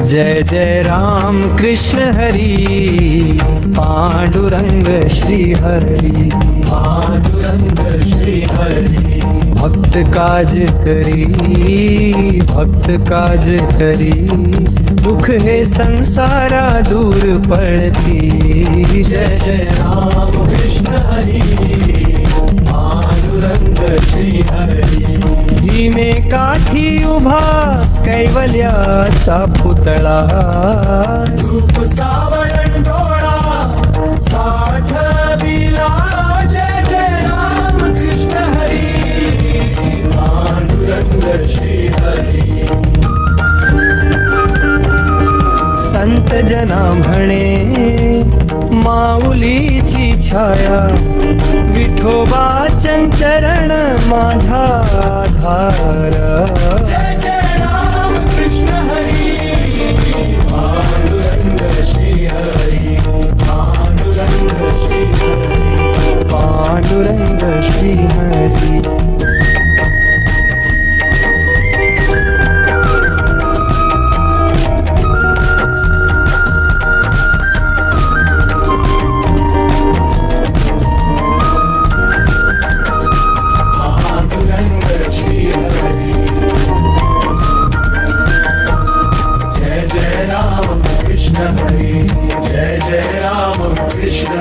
जय जय राम कृष्ण हरी पांडुरंग श्री हरी पांडुरंग श्री हरी भक्त काज करी दुख है संसारा दूर पड़ती जय जय राम कृष्ण हरी पांडुरंग श्री हरी भीमे काठी उभा कैवल्याचा पुतळा रूप सावरण डोळा साठविला जय जय राम कृष्ण हरी पांडुरंग श्री हरी संत जना म्हणे माऊलीची छाया विठोबा चरण माझा आधार जय जय राम कृष्ण हरी पांडुरंग श्री हरी पांडुरंग श्री हरी पांडुरंग श्री हरी जय जय राम कृष्ण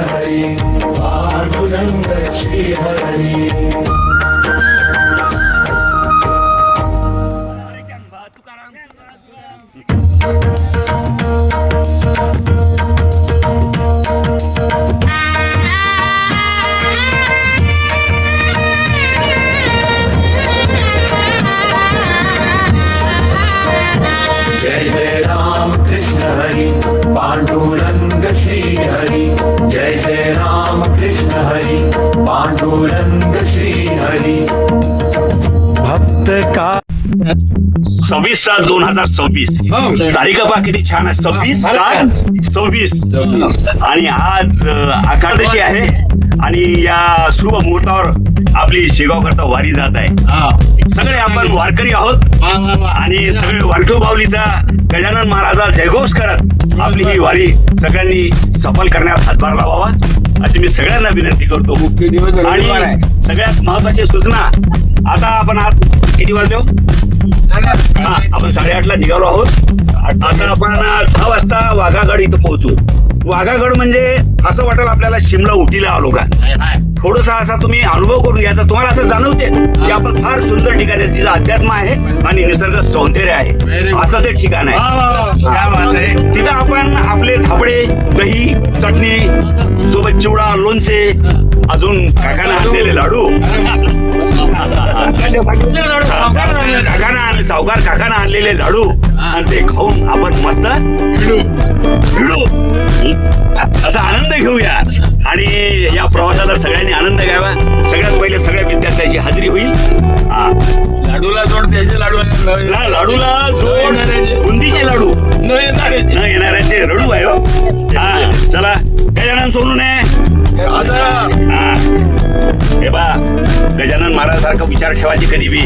हरी पांडुरंग श्री हरी जय जय राम कृष्ण हरी पांडुरंग श्री हरी जय जय राम कृष्ण हरी पांडुरंग श्री हरी भक्त का 26/7/2026 तारीख पहा किती छान आहे 26/7/26 आणि आज आकादशी आहे आणि या शुभ मुहूर्तावर आपली शेगाव करता वारी जात आहे. सगळे आपण वारकरी आहोत आणि सगळे वारकरी बावलीचा गजानन महाराजा जयघोष करत आपली ही वारी सगळ्यांनी सफल करण्यात हातभार लावावा अशी मी सगळ्यांना विनंती करतो. आणि सगळ्यात महत्वाची सूचना, आता आपण आज किती वाजले हो? आपण 8:30ला निघालो आहोत. आता आपण 6 वाजता वाघागड इथं पोहोचू. वाघागड म्हणजे असं वाटेल आपल्याला शिमला उटीला आलो का. थोडासा असा तुम्ही अनुभव करून घ्यायचा, तुम्हाला असं जाणवते की आपण फार सुंदर ठिकाण आहे, तिथं अध्यात्म आहे आणि निसर्ग सौंदर्य आहे, असं ते ठिकाण आहे. तिथं आपण आपले थापडे, दही, चटणी सोबत चिवडा, लोणचे, अजून काकाना आणलेले लाडू, काकाना सावकार काकाना आणलेले लाडू आणि ते खाऊन आपण मस्त भिडू असा आनंद घेऊया. आणि या प्रवासाचा सगळ्यांनी आनंद घ्यावा. सगळ्यात पहिले सगळ्या विद्यार्थ्यांची हाजरी होईल. लाडूला जोड त्याचे लाडूला जोड बुंदीचे लाडू न येणाऱ्याचे रडू आहे. हा चला गजानन सोनू ने हे बा गजानन महाराज सारखं विचार ठेवायचे कधी बी.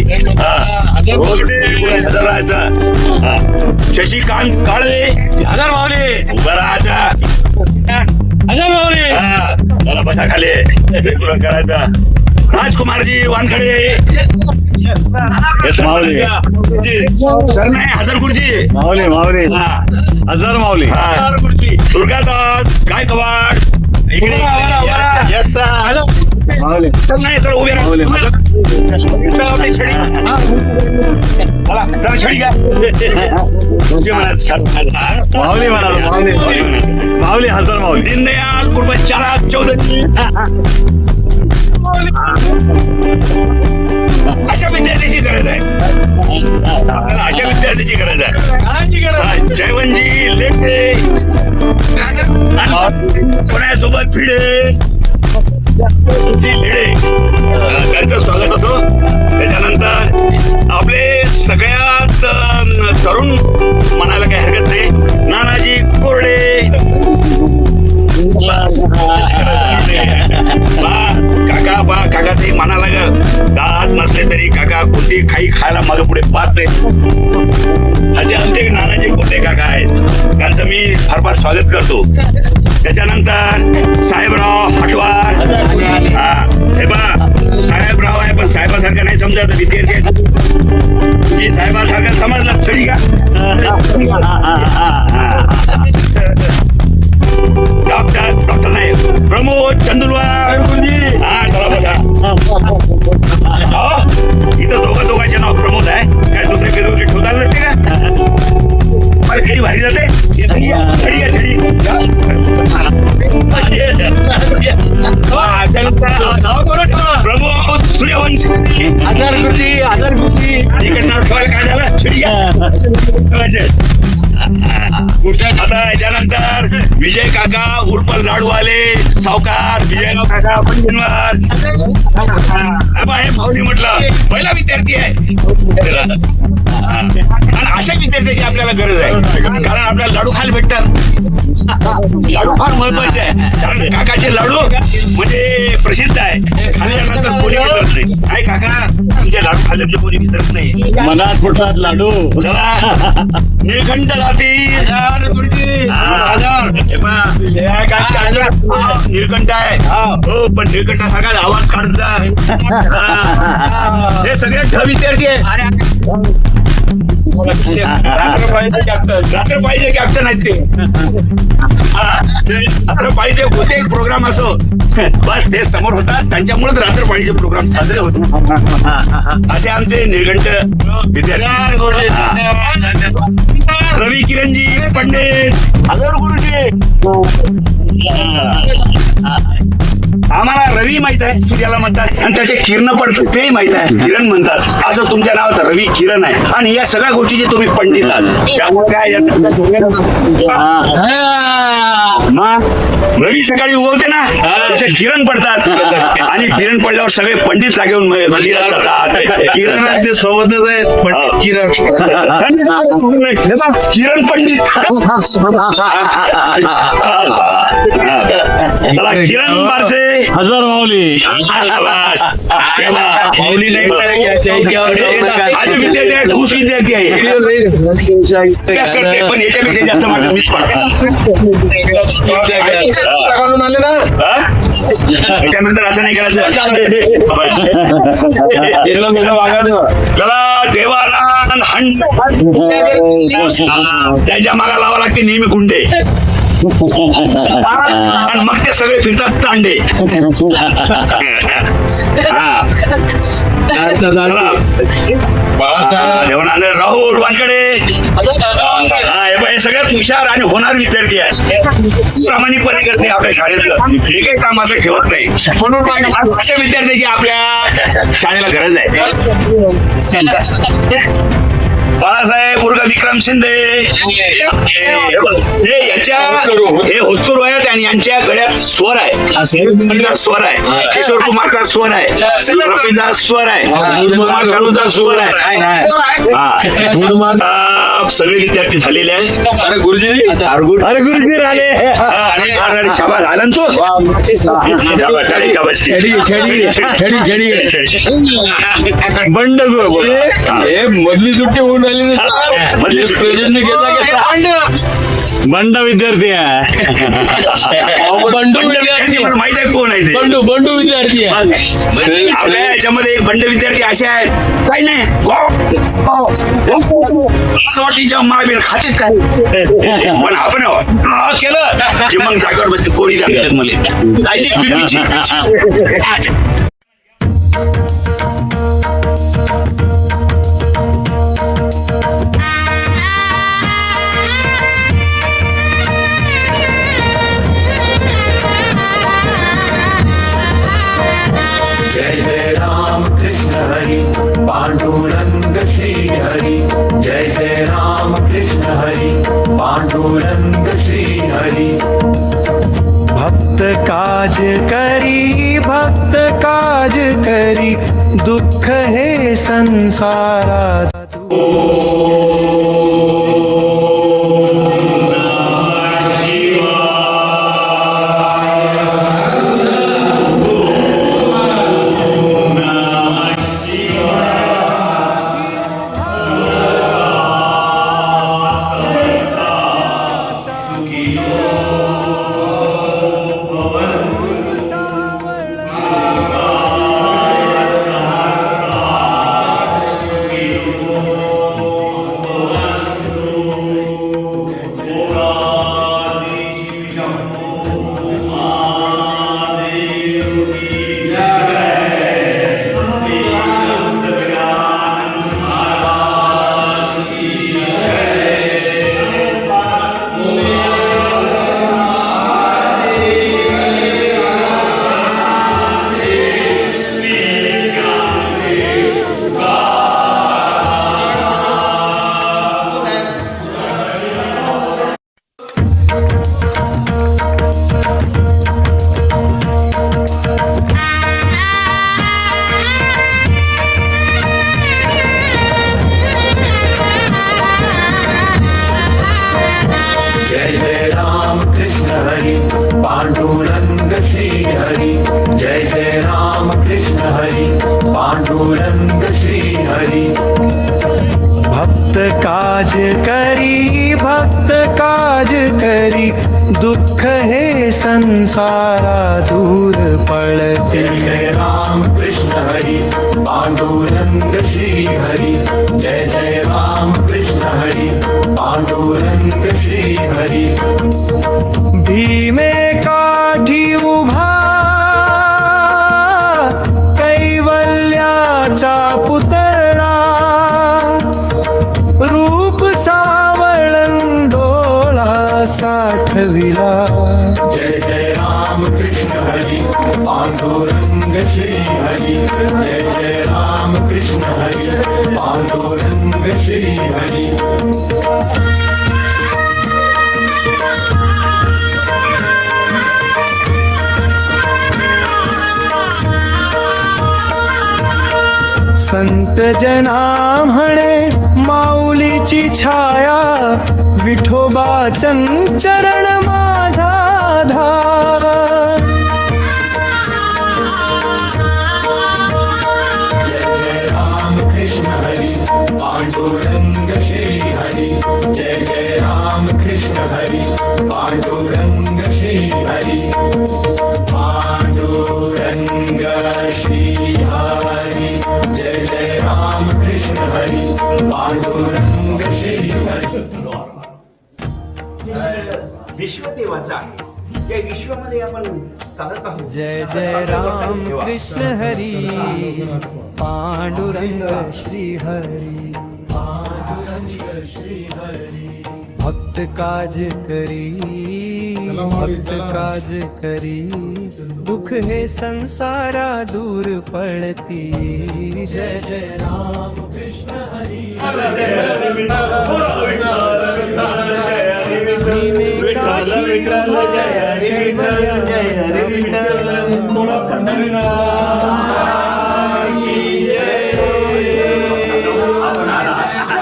रोज हजर राहायचं. शशिकांत काळे हजार मावले उभं राहायचा. हजार मावले मला बसा खाली रेग्युलर करायचा. राजकुमारजी वानखडे सर नाही हजार गुरुजी मावले मावले हजार मावले हजार गुरुजी. दुर्गादास गायकवाड इकडे मावले चल नाही तर उभे राहा. आपली छडी मला जरा छडी घ्या. मावले म्हणाल मावले मावले हजार मावले. दीनदयाल पूर्वचारा चौधरी अशा विद्यार्थ्याची गरज आहे. अशा विद्यार्थ्याची गरज आहे. जयवंतजी लेटे कोणासोबत भिडे लेडे त्यांचं स्वागत असो. त्याच्यानंतर आपले सगळ्यात तरुण म्हणायला काही हरकत नाही नानाजी कोरडे, काका काकाचे म्हणायला काका कोणती काही खायला मागे पुढे पाहत नाही असे आमचे नानाजी कोणते काका आहेत त्यांचं मी फार फार स्वागत करतो. त्याच्यानंतर साहेबराव हटवार. हे बा साहेबराव आहे पण साहेबासारखं नाही समजत विद्यार्थी साहेबासारखं समजलं छडी का. डॉक्टर नाही प्रमोद चंदुलवार. हा चला बसा. इथं दोघांचे नाव प्रमोद आहे काय दुसरे वेगवेगळे ठेवता नसते का. मला छडी भारी जाते छडी आहे छडी. प्रमोद सूर्यवंशी. इकडे नाव ठेवायला काय झालं छडी आता याच्यानंतर विजय काका उर्फ लाडूवाले सावकार विजयराव काका पंजनवार. हे भाऊनी म्हटलं पहिला विद्यार्थी आहे आणि अशा विद्यार्थ्याची आपल्याला गरज आहे कारण आपल्याला लाडू खायला भेटतात. लाडू फार महत्वाचे आहे कारण काकाचे लाडू म्हणजे प्रसिद्ध आहे. खाल्ल्यानंतर कोणी विसरत नाही. काय काका तुमचे लाडू खाल्ल्यानंतर कोणी विसरत नाही. मनात फुटतात लाडू. चला निळकंठ जाती निळकंठ आहे हो पण निळकंठासारखा आवाज काढता हे सगळे विद्यार्थी आहे. रात्र पाहिजे कॅप्टन आहेत ते. रात्र पाहिजे होते प्रोग्राम असो बस ते समोर होतात त्यांच्यामुळेच रात्र पाळीचे प्रोग्राम साजरे होते. असे आमचे निर्घंट विद्यार्थी. रवी किरणजी पंडित हजर गुरुजी. आम्हाला रवी माहित आहे सूर्याला म्हणतात आणि त्याचे किरण पडतात तेही माहित आहे किरण म्हणतात. असं तुमच्या नावात रवी किरण आहे आणि या सगळ्या गोष्टीचे तुम्ही पंडित आहात त्यामुळे काय या रवी सकाळी उगवते ना त्याचे किरण पडतात आणि किरण पडल्यावर सगळे पंडित जागेऊन मंदिरात जातात. किरण ते सोबतच आहेत पंडित किरण किरण पंडित. किरण बारसे हजार माऊली. माऊली नाही विद्यार्थी आहे ठोस विद्यार्थी आहे करते पण याच्यापेक्षा जास्त मार्क मीच आले ना. त्यानंतर असं नाही करायचं. चला देवानंद हंस त्याच्या मागा लावा लागते नेहमी गुंडे आणि मग ते सगळे फिरतात तांडे. देवानंद राहुल वानकडे हे सगळ्यात हुशार आणि होणार विद्यार्थी आहे. प्रामाणिकपणे करते आपल्या शाळेतलं हे काही काम असं ठेवत नाही. अशा विद्यार्थ्याची आपल्या शाळेला गरज आहे. बाळासाहेब उर्ग विक्रम शिंदे हे याच्या हे होतकरू आहेत आणि यांच्या गळ्यात स्वर आहे. स्वर आहे किशोर कुमारचा स्वर आहे रफीचा स्वर आहे कुमार शालूचा स्वर आहे. सगळे विद्यार्थी झालेले आहेत. अरे गुरुजी अरे गुरुजी आले. शाबास आला ना तो. बंड मधली सुट्टी होऊन आली. बंड विद्यार्थी आहे. बंडू विद्यार्थी माहित आहे कोण आहे ते. बंडू विद्यार्थी आहे. आपल्या याच्यामध्ये एक बंड विद्यार्थी असे आहेत काही नाही सोटीच्या महाबीर खातेत काय पण आपण केलं की मग जागेवर बसते कोळी लागतात मला जायचे पिपीची. जय जय राम कृष्ण हरी पांडुरंग श्री हरी. जय जय राम कृष्ण हरी पांडुरंग श्री हरी. भक्त काज करी दुःख हे संसारात. पांडुरंग श्री हरी भक्त काज करी दुःख हे संसारा दूर पळते जय जय राम कृष्ण हरी पांडुरंग श्री हरी जय जय राम कृष्ण हरी पांडुरंग श्री हरी भीमे काठी उभा कैवल्याचा पुतळा रूप सावळण डोळा साठविला जय जय राम कृष्ण हरी पांडुरंग श्री हरी जय जय राम कृष्ण हरी पांडुरंग श्री हरी संत जना म्हणे माऊलीची छाया विठोबा चरण माझा धार जय जय राम कृष्ण हरी पांडुरंग श्री हरी जय जय राम कृष्ण हरी पांडुरंग श्री हरी पांडुरंग श्री हरी जय जय राम कृष्ण हरी पांडुरंग श्री हरी विश्वदेवाचा आहे या विश्वामध्ये आपण चालत आहोत. जय जय राम कृष्ण हरी पांडुरंग श्री हरी भक्त काज करी दुख हे संसारा दूर पळती जय जय राम कृष्ण हरी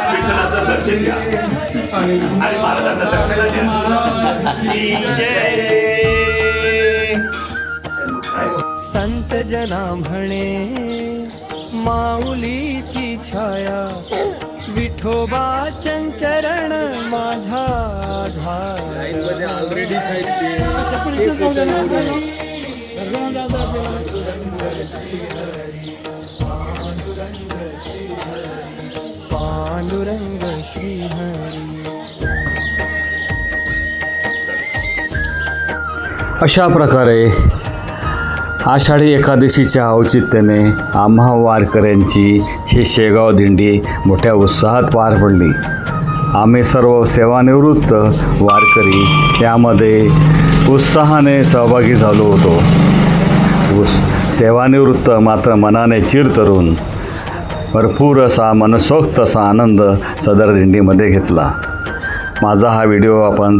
विठ्ठलाचं दर्शन घ्या आणि महाराजांना दर्शना द्या. संत जना म्हणे माऊलीची छाया विठोबा चरण माझा पांडुरंग श्री हरी. अशा प्रकारे आषाढी एकादशीच्या औचित्याने आम्हा वारकऱ्यांची ही शेगाव दिंडी मोठ्या उत्साहात पार पडली. आम्ही सर्व सेवानिवृत्त वारकरी यामध्ये उत्साहाने सहभागी झालो होतो. सेवानिवृत्त मात्र मनाने चिरतरून भरपूर असा मनसोक्त असा आनंद सदर दिंडीमध्ये घेतला. माझा हा व्हिडिओ आपण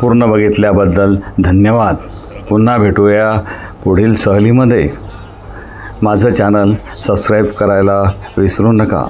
पूर्ण बघितल्याबद्दल धन्यवाद. पुन्हा भेटूया पुढील सहलीमध्ये. माझं चॅनल सबस्क्राईब करायला विसरू नका.